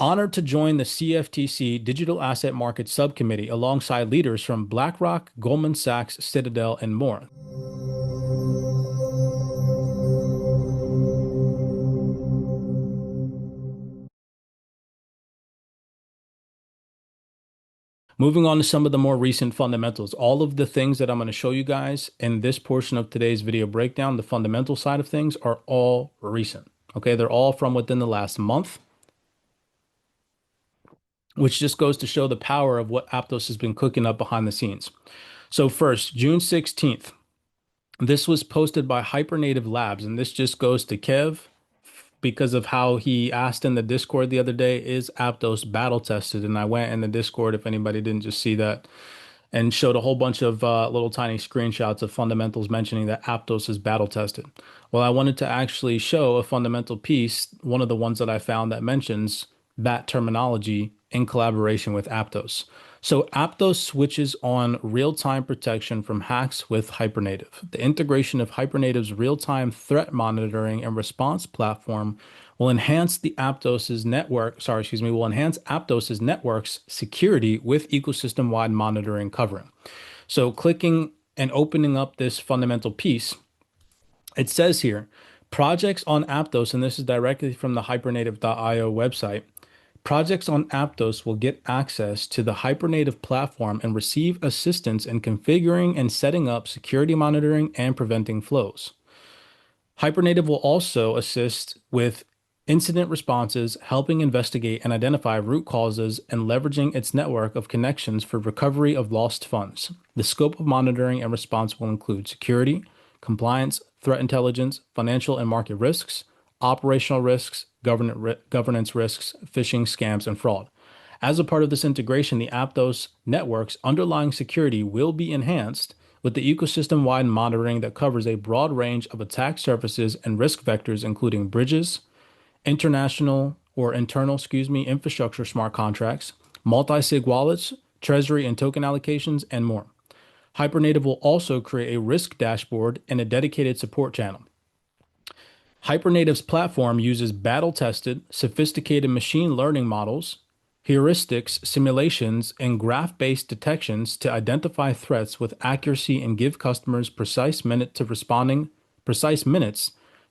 Honored to join the CFTC Digital Asset Market Subcommittee alongside leaders from BlackRock, Goldman Sachs, Citadel, and more. Moving on to some of the more recent fundamentals. All of the things that I'm going to show you guys in this portion of today's video breakdown, the fundamental side of things, are all recent. Okay, they're all from within the last month, which just goes to show the power of what Aptos has been cooking up behind the scenes. So first, June 16th, this was posted by Hypernative Labs, and this just goes to Kev because of how he asked in the Discord the other day, is Aptos battle tested? And I went in the Discord, if anybody didn't just see that, and showed a whole bunch of little tiny screenshots of fundamentals mentioning that Aptos is battle tested. Well, I wanted to actually show a fundamental piece, one of the ones that I found that mentions that terminology in collaboration with Aptos. So Aptos switches on real-time protection from hacks with Hypernative. The integration of Hybernative's real-time threat monitoring and response platform will enhance Aptos's network's security with ecosystem-wide monitoring covering. So clicking and opening up this fundamental piece, it says here, projects on Aptos, and this is directly from the hypernative.io website. Projects on Aptos will get access to the Hypernative platform and receive assistance in configuring and setting up security monitoring and preventing flows. Hypernative will also assist with incident responses, helping investigate and identify root causes, and leveraging its network of connections for recovery of lost funds. The scope of monitoring and response will include security, compliance, threat intelligence, financial and market risks, operational risks, governance risks, phishing, scams, and fraud. As a part of this integration, the Aptos network's underlying security will be enhanced with the ecosystem-wide monitoring that covers a broad range of attack surfaces and risk vectors, including bridges, internal infrastructure smart contracts, multi-sig wallets, treasury and token allocations, and more. Hypernative will also create a risk dashboard and a dedicated support channel. Hypernative's platform uses battle-tested, sophisticated machine learning models, heuristics, simulations, and graph-based detections to identify threats with accuracy and give customers precise minutes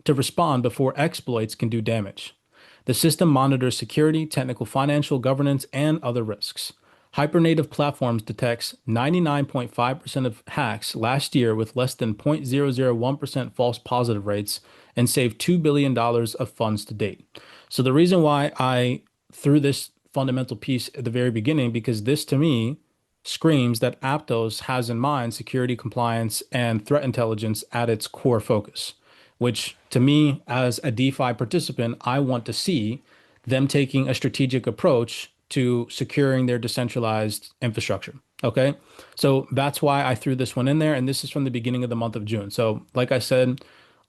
to respond before exploits can do damage. The system monitors security, technical, financial, governance, and other risks. Hypernative Platforms detects 99.5% of hacks last year with less than 0.001% false positive rates and saved $2 billion of funds to date. So the reason why I threw this fundamental piece at the very beginning, because this to me screams that Aptos has in mind security, compliance, and threat intelligence at its core focus, which to me as a DeFi participant, I want to see them taking a strategic approach to securing their decentralized infrastructure. Okay. So that's why I threw this one in there. And this is from the beginning of the month of June. So like I said,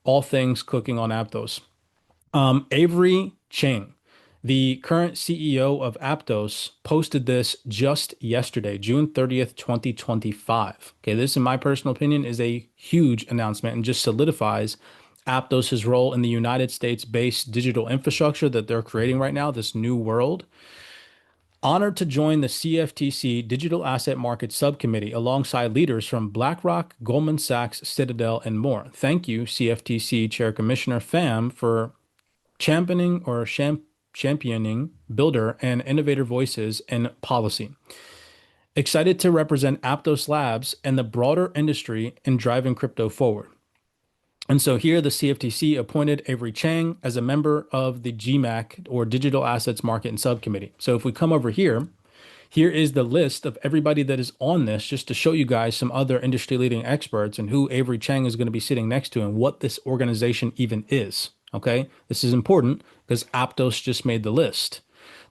all things cooking on Aptos. Avery Chang, the current CEO of Aptos, posted this just yesterday, June 30th, 2025. Okay. This, in my personal opinion, is a huge announcement and just solidifies Aptos's role in the United States-based digital infrastructure that they're creating right now, this new world. Honored to join the CFTC Digital Asset Market Subcommittee alongside leaders from BlackRock, Goldman Sachs, Citadel, and more. Thank you, CFTC Chair Commissioner Pham, for championing builder and innovator voices in policy. Excited to represent Aptos Labs and the broader industry in driving crypto forward. And so here the CFTC appointed Avery Chang as a member of the GMAC, or Digital Assets Market and Subcommittee. So if we come over here, here is the list of everybody that is on this, just to show you guys some other industry leading experts and who Avery Chang is going to be sitting next to and what this organization even is. Okay, this is important because Aptos just made the list.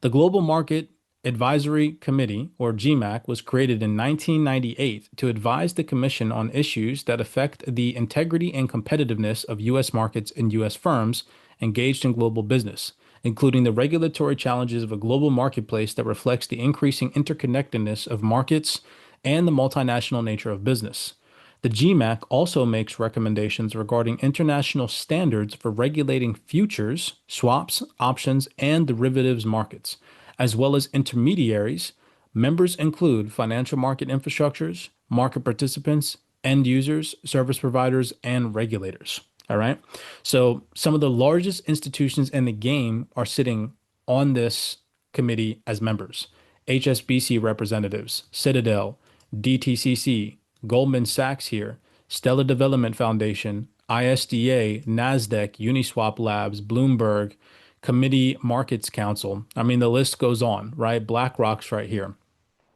The Global Market Advisory Committee, or GMAC, was created in 1998 to advise the Commission on issues that affect the integrity and competitiveness of U.S. markets and U.S. firms engaged in global business, including the regulatory challenges of a global marketplace that reflects the increasing interconnectedness of markets and the multinational nature of business. The GMAC also makes recommendations regarding international standards for regulating futures, swaps, options, and derivatives markets, as well as intermediaries. Members include financial market infrastructures, market participants, end users, service providers, and regulators. All right. So some of the largest institutions in the game are sitting on this committee as members. HSBC representatives, Citadel, DTCC, Goldman Sachs here, Stellar Development Foundation, ISDA, NASDAQ, Uniswap Labs, Bloomberg, Committee Markets Council. I mean, the list goes on, right? BlackRock's right here.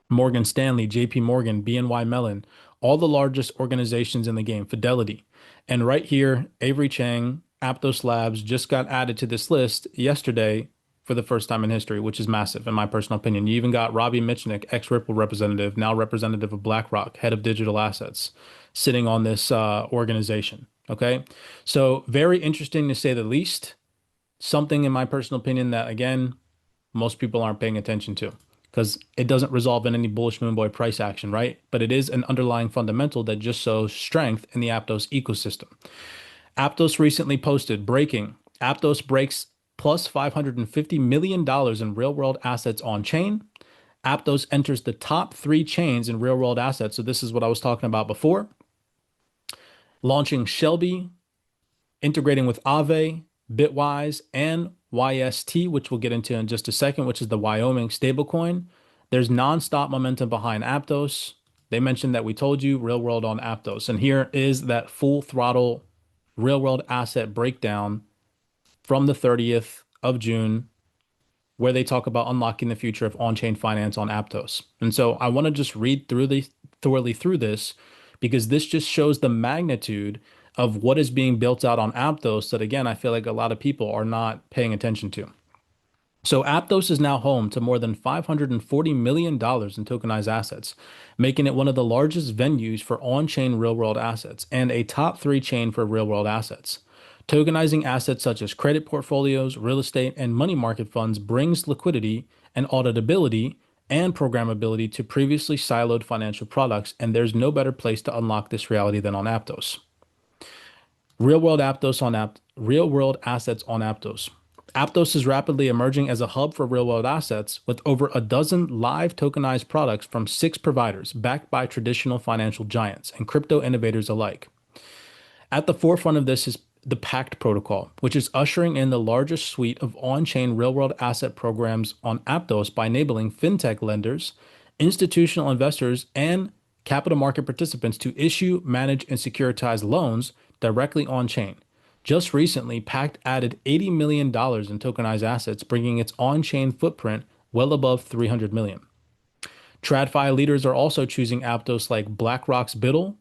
Morgan Stanley, JP Morgan, BNY Mellon, all the largest organizations in the game, Fidelity. And right here, Avery Chang, Aptos Labs just got added to this list yesterday for the first time in history, which is massive in my personal opinion. You even got Robbie Mitchnick, ex-Ripple representative, now representative of BlackRock, head of digital assets, sitting on this organization. Okay. So very interesting to say the least. Something in my personal opinion that, again, most people aren't paying attention to because it doesn't resolve in any bullish moon boy price action, right? But it is an underlying fundamental that just shows strength in the Aptos ecosystem. Aptos recently posted breaking. Aptos breaks plus $550 million in real world assets on chain. Aptos enters the top 3 chains in real world assets. So this is what I was talking about before. Launching Shelby, integrating with Aave, Bitwise, and YST, which we'll get into in just a second, which is the Wyoming stablecoin. There's nonstop momentum behind Aptos. They mentioned that we told you real world on Aptos. And here is that full throttle real world asset breakdown from the 30th of June, where they talk about unlocking the future of on-chain finance on Aptos. And so I want to just read thoroughly through this because this just shows the magnitude of what is being built out on Aptos that, again, I feel like a lot of people are not paying attention to. So Aptos is now home to more than $540 million in tokenized assets, making it one of the largest venues for on-chain real-world assets and a top 3 chain for real-world assets. Tokenizing assets such as credit portfolios, real estate, and money market funds brings liquidity and auditability and programmability to previously siloed financial products, and there's no better place to unlock this reality than on Aptos. Real-world assets on Aptos. Aptos is rapidly emerging as a hub for real-world assets with over a dozen live tokenized products from 6 providers backed by traditional financial giants and crypto innovators alike. At the forefront of this is the Pact protocol, which is ushering in the largest suite of on-chain real-world asset programs on Aptos by enabling fintech lenders, institutional investors, and capital market participants to issue, manage, and securitize loans directly on-chain. Just recently, Pact added $80 million in tokenized assets, bringing its on-chain footprint well above $300 million. TradFi leaders are also choosing Aptos like BlackRock's Biddle.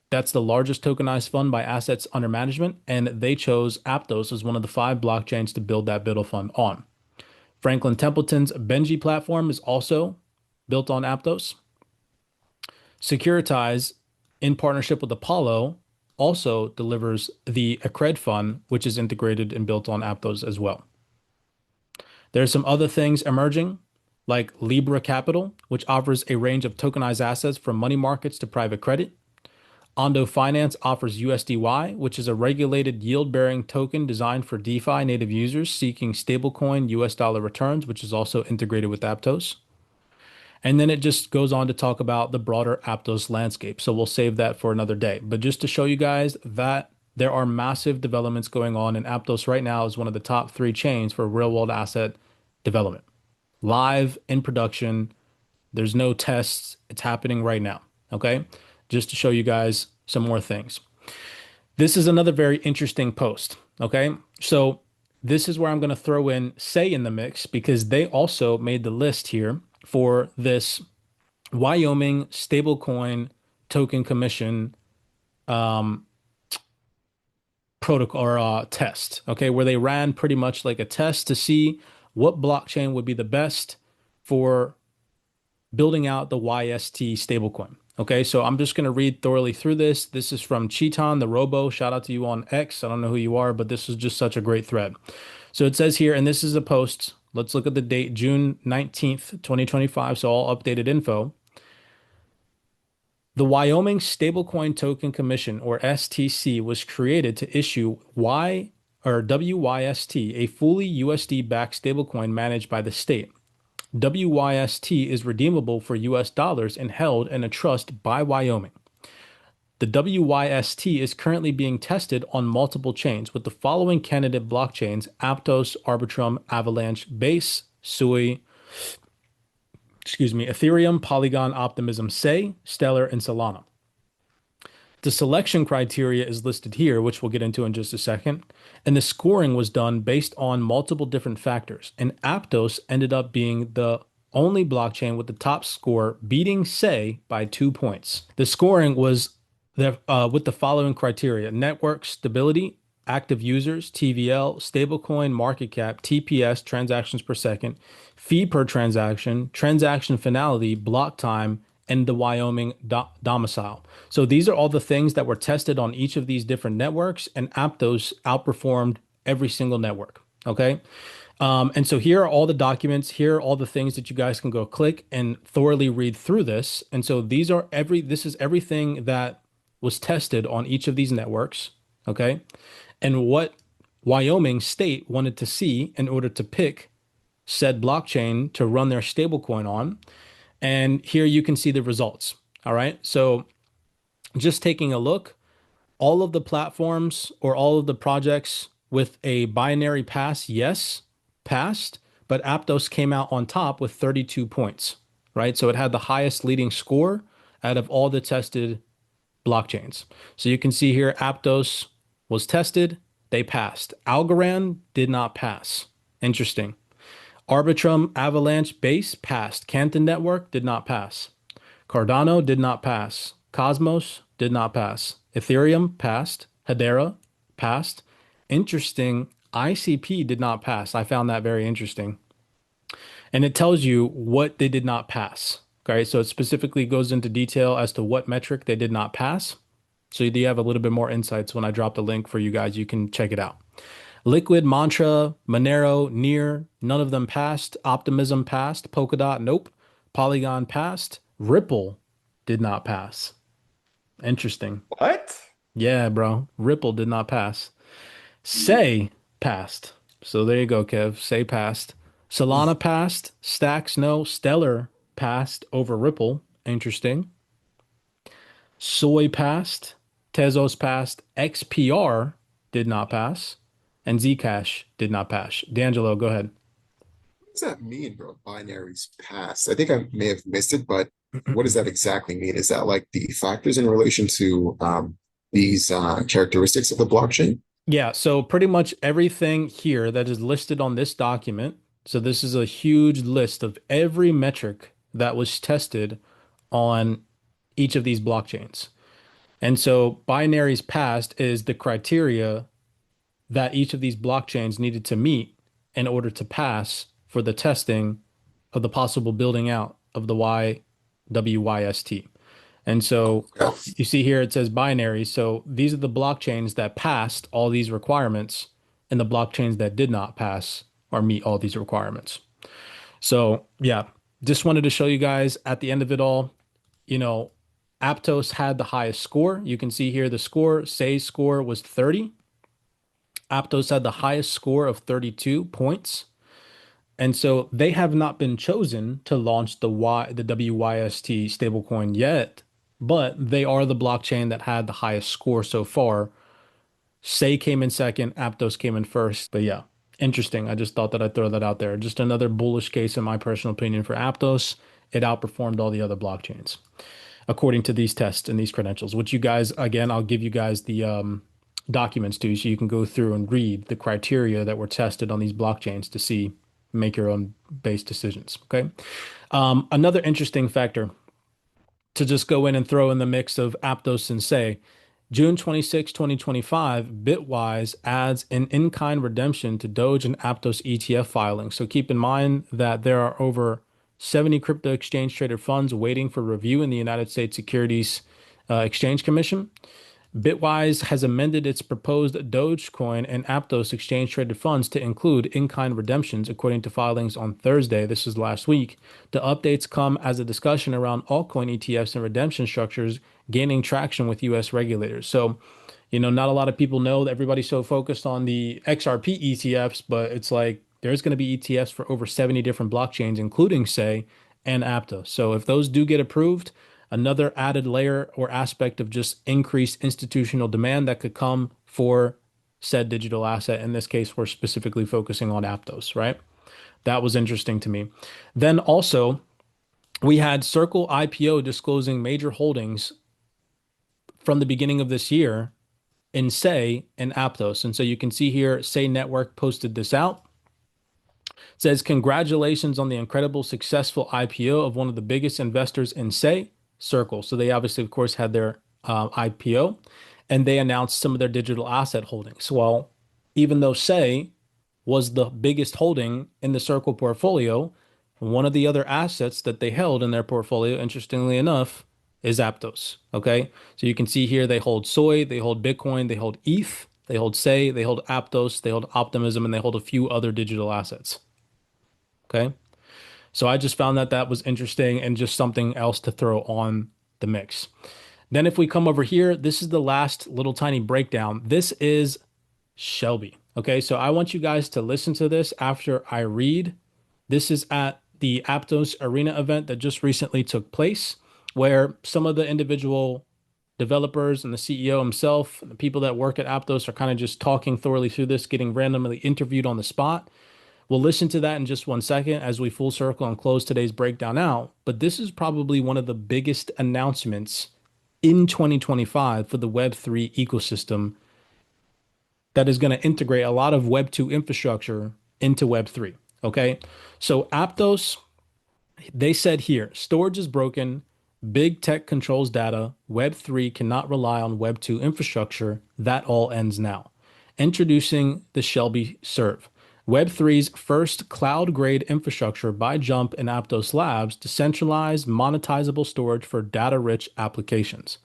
That's the largest tokenized fund by assets under management, and they chose Aptos as one of the 5 blockchains to build that Biddle fund on. Franklin Templeton's Benji platform is also built on Aptos. Securitize, in partnership with Apollo, also delivers the Accred fund, which is integrated and built on Aptos as well. There's some other things emerging, like Libra Capital, which offers a range of tokenized assets from money markets to private credit. Ondo Finance offers USDY, which is a regulated yield-bearing token designed for DeFi native users seeking stablecoin US dollar returns, which is also integrated with Aptos. And then it just goes on to talk about the broader Aptos landscape. So we'll save that for another day. But just to show you guys that there are massive developments going on, and Aptos right now is one of the top 3 chains for real-world asset development. Live in production. There's no tests. It's happening right now. Okay? Just to show you guys some more things. This is another very interesting post. Okay? So this is where I'm going to throw in Say in the mix because they also made the list here for this Wyoming stablecoin token commission protocol or test, okay, where they ran pretty much like a test to see what blockchain would be the best for building out the YST stablecoin. Okay, so I'm just going to read thoroughly through this. This is from Cheeton, the Robo. Shout out to you on X. I don't know who you are, but this is just such a great thread. So it says here, and this is a post. Let's look at the date, June 19th, 2025. So all updated info. The Wyoming Stablecoin Token Commission, or STC, was created to issue WYST, a fully USD-backed stablecoin managed by the state. WYST is redeemable for US dollars and held in a trust by Wyoming. The WYST is currently being tested on multiple chains with the following candidate blockchains: Aptos, Arbitrum, Avalanche, Base, Sui, Ethereum, Polygon, Optimism, Sei, Stellar, and Solana. The selection criteria is listed here, which we'll get into in just a second. And the scoring was done based on multiple different factors. And Aptos ended up being the only blockchain with the top score, beating Sei by 2 points. The scoring was with the following criteria: network stability, active users, TVL, stablecoin, market cap, TPS, transactions per second, fee per transaction, transaction finality, block time, and the Wyoming domicile. So these are all the things that were tested on each of these different networks, and Aptos outperformed every single network. Okay. And so here are all the documents. Here are all the things that you guys can go click and thoroughly read through this. And so this is everything that was tested on each of these networks. Okay. And what Wyoming State wanted to see in order to pick said blockchain to run their stablecoin on. And here you can see the results. All right. So just taking a look, all of the platforms or all of the projects with a binary pass, yes, passed, but Aptos came out on top with 32 points, right? So it had the highest leading score out of all the tested blockchains. So you can see here, Aptos was tested, they passed. Algorand did not pass. Interesting. Arbitrum, Avalanche, Base passed. Canton Network did not pass. Cardano did not pass. Cosmos did not pass. Ethereum passed. Hedera passed. Interesting. ICP did not pass. I found that very interesting. And it tells you what they did not pass. Okay, so it specifically goes into detail as to what metric they did not pass. So you have a little bit more insights when I drop the link for you guys. You can check it out. Liquid, Mantra, Monero, Near, none of them passed. Optimism passed. Polkadot, nope. Polygon passed. Ripple did not pass. Interesting. What? Yeah, bro. Ripple did not pass. Say passed. So there you go, Kev. Say passed. Solana passed. Stacks, no. Stellar passed over Ripple. Interesting. Soy passed. Tezos passed. XPR did not pass. And Zcash did not pass. D'Angelo, go ahead. What does that mean, bro? Binaries pass. I think I may have missed it, but what does that exactly mean? Is that like the factors in relation to these characteristics of the blockchain? Yeah, so pretty much everything here that is listed on this document. So this is a huge list of every metric that was tested on each of these blockchains. And so binaries passed is the criteria that each of these blockchains needed to meet in order to pass for the testing of the possible building out of the WYST. And so you see here it says binary. So these are the blockchains that passed all these requirements, and the blockchains that did not pass or meet all these requirements. So yeah, just wanted to show you guys at the end of it all, you know, Aptos had the highest score. You can see here the score, Say's score was 30. Aptos had the highest score of 32 points. And so they have not been chosen to launch the WYST stablecoin yet, but they are the blockchain that had the highest score so far. Say came in second, Aptos came in first. But yeah, interesting. I just thought that I'd throw that out there. Just another bullish case, in my personal opinion, for Aptos. It outperformed all the other blockchains according to these tests and these credentials, which you guys, again, I'll give you guys the documents too, so you can go through and read the criteria that were tested on these blockchains to see, make your own base decisions. Okay. Another interesting factor to just go in and throw in the mix of Aptos and Say, June 26, 2025, Bitwise adds an in-kind redemption to Doge and Aptos ETF filing. So keep in mind that there are over 70 crypto exchange traded funds waiting for review in the United States Securities Exchange Commission. Bitwise has amended its proposed Dogecoin and Aptos exchange traded funds to include in-kind redemptions, according to filings on Thursday. This is last week. The updates come as a discussion around altcoin ETFs and redemption structures gaining traction with US regulators. So, not a lot of people know that everybody's so focused on the XRP ETFs, but it's like there's going to be ETFs for over 70 different blockchains, including, say, and Aptos. So if those do get approved, another added layer or aspect of just increased institutional demand that could come for said digital asset. In this case, we're specifically focusing on Aptos, right? That was interesting to me. Then also, we had Circle IPO disclosing major holdings from the beginning of this year in Say and Aptos. And so you can see here, Say Network posted this out. It says, congratulations on the incredible successful IPO of one of the biggest investors in Say, Circle. So they obviously, of course, had their IPO and they announced some of their digital asset holdings. Well, even though Say was the biggest holding in the Circle portfolio, one of the other assets that they held in their portfolio, interestingly enough, is Aptos. Okay. So you can see here they hold Soy, they hold Bitcoin, they hold ETH, they hold Say, they hold Aptos, they hold Optimism, and they hold a few other digital assets. Okay. So I just found that that was interesting and just something else to throw on the mix. Then if we come over here, this is the last little tiny breakdown. This is Shelby. Okay, so I want you guys to listen to this after I read. This is at the Aptos Arena event that just recently took place, where some of the individual developers and the CEO himself, and the people that work at Aptos are kind of just talking thoroughly through this, getting randomly interviewed on the spot. We'll listen to that in just 1 second as we full circle and close today's breakdown out. But this is probably one of the biggest announcements in 2025 for the Web3 ecosystem that is going to integrate a lot of Web 2 infrastructure into Web 3. Okay. So Aptos, they said here, storage is broken. Big tech controls data. Web 3 cannot rely on Web 2 infrastructure. That all ends now. Introducing the Shelby Serve, Web 3's first cloud grade infrastructure by Jump and Aptos Labs to centralize monetizable storage for data rich applications.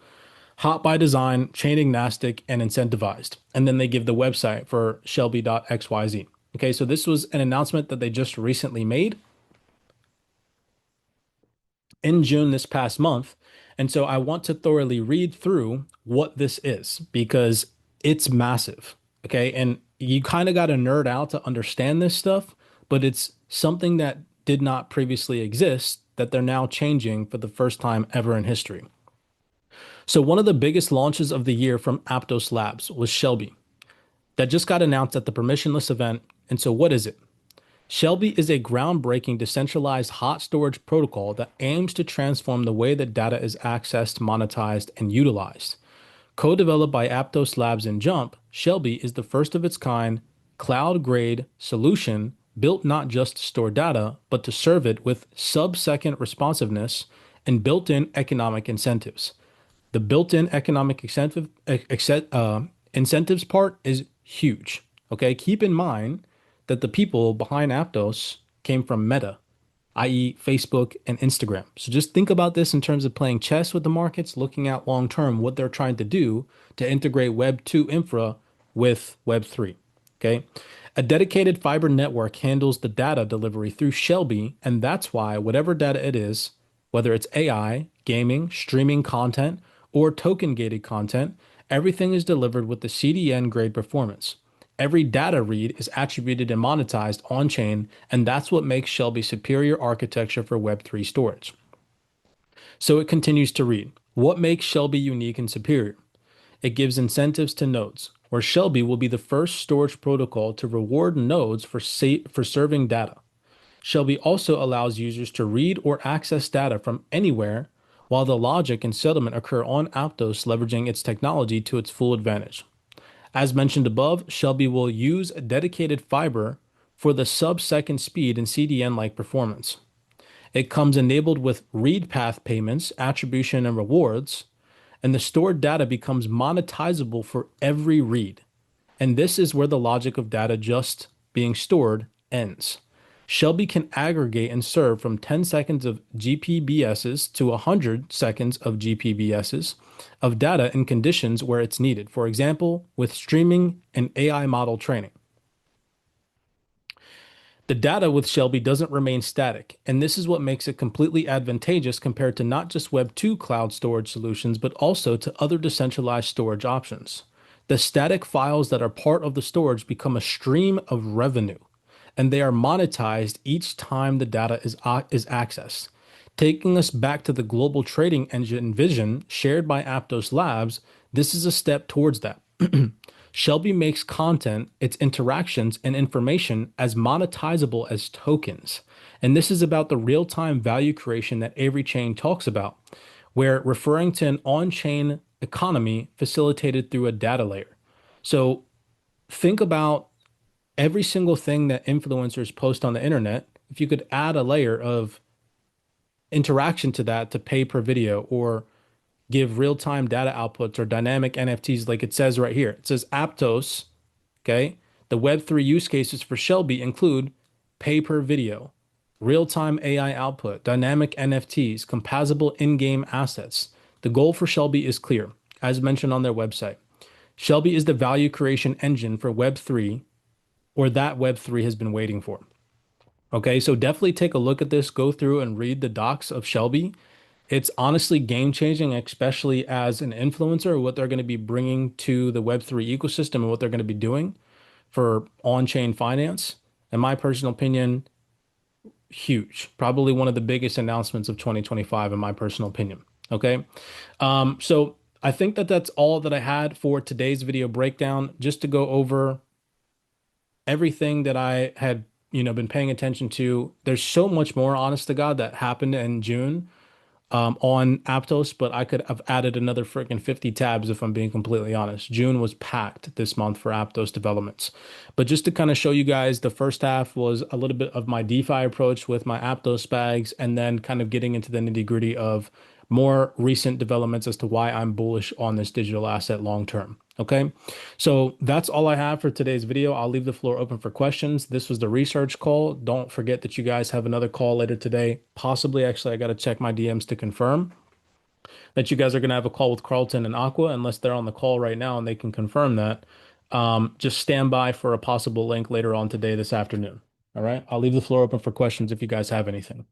Hot by design, chain agnostic, and incentivized. And then they give the website for shelby.xyz. Okay, so this was an announcement that they just recently made in June this past month. And so I want to thoroughly read through what this is because it's massive. Okay, and you kind of got to nerd out to understand this stuff, but it's something that did not previously exist that they're now changing for the first time ever in history. So one of the biggest launches of the year from Aptos Labs was Shelby that just got announced at the permissionless event. And so what is it? Shelby is a groundbreaking decentralized hot storage protocol that aims to transform the way that data is accessed, monetized, and utilized. Co-developed by Aptos Labs and Jump, Shelby is the first of its kind cloud-grade solution built not just to store data, but to serve it with sub-second responsiveness and built-in economic incentives. The built-in economic incentives part is huge. Okay, keep in mind that the people behind Aptos came from Meta, i.e., Facebook and Instagram. So just think about this in terms of playing chess with the markets, looking at long term what they're trying to do to integrate Web 2 infra with Web 3. Okay. A dedicated fiber network handles the data delivery through Shelby, and that's why whatever data it is, whether it's AI, gaming, streaming content, or token gated content, everything is delivered with the CDN grade performance. Every data read is attributed and monetized on chain, and that's what makes Shelby superior architecture for Web3 storage. So it continues to read, what makes Shelby unique and superior? It gives incentives to nodes, where Shelby will be the first storage protocol to reward nodes for serving data. Shelby also allows users to read or access data from anywhere, while the logic and settlement occur on Aptos, leveraging its technology to its full advantage. As mentioned above, Shelby will use a dedicated fiber for the sub-second speed and CDN-like performance. It comes enabled with read path payments, attribution, and rewards, and the stored data becomes monetizable for every read. And this is where the logic of data just being stored ends. Shelby can aggregate and serve from 10 seconds of GPBSs to 100 seconds of GPBSs of data in conditions where it's needed. For example, with streaming and AI model training. The data with Shelby doesn't remain static, and this is what makes it completely advantageous compared to not just Web 2 cloud storage solutions, but also to other decentralized storage options. The static files that are part of the storage become a stream of revenue, and they are monetized each time the data is accessed. Taking us back to the global trading engine vision shared by Aptos Labs, this is a step towards that. Shelby makes content, its interactions, and information as monetizable as tokens. And this is about the real time value creation that Avery Chain talks about, where referring to an on chain economy facilitated through a data layer. So think about every single thing that influencers post on the internet. If you could add a layer of interaction to that to pay per video or give real-time data outputs or dynamic NFTs like it says right here. It says Aptos, okay? The Web3 use cases for Shelby include pay per video, real-time AI output, dynamic NFTs, composable in-game assets. The goal for Shelby is clear, as mentioned on their website. Shelby is the value creation engine for Web3, or that Web3 has been waiting for. Okay, so definitely take a look at this, go through and read the docs of Shelby. It's honestly game changing, especially as an influencer, what they're going to be bringing to the Web3 ecosystem and what they're going to be doing for on-chain finance. In my personal opinion, huge. Probably one of the biggest announcements of 2025, in my personal opinion. Okay. So I think that that's all that I had for today's video breakdown, just to go over everything that I had, been paying attention to. There's so much more, honest to God, that happened in June on Aptos, but I could have added another freaking 50 tabs if I'm being completely honest. June was packed this month for Aptos developments. But just to kind of show you guys, the first half was a little bit of my DeFi approach with my Aptos bags, and then kind of getting into the nitty gritty of more recent developments as to why I'm bullish on this digital asset long term. Okay, so that's all I have for today's video. I'll leave the floor open for questions. This was the research call. Don't forget that you guys have another call later today. Possibly, actually, I got to check my DMs to confirm that you guys are going to have a call with Carlton and Aqua, unless they're on the call right now and they can confirm that. Just stand by for a possible link later on today, this afternoon. All right, I'll leave the floor open for questions if you guys have anything.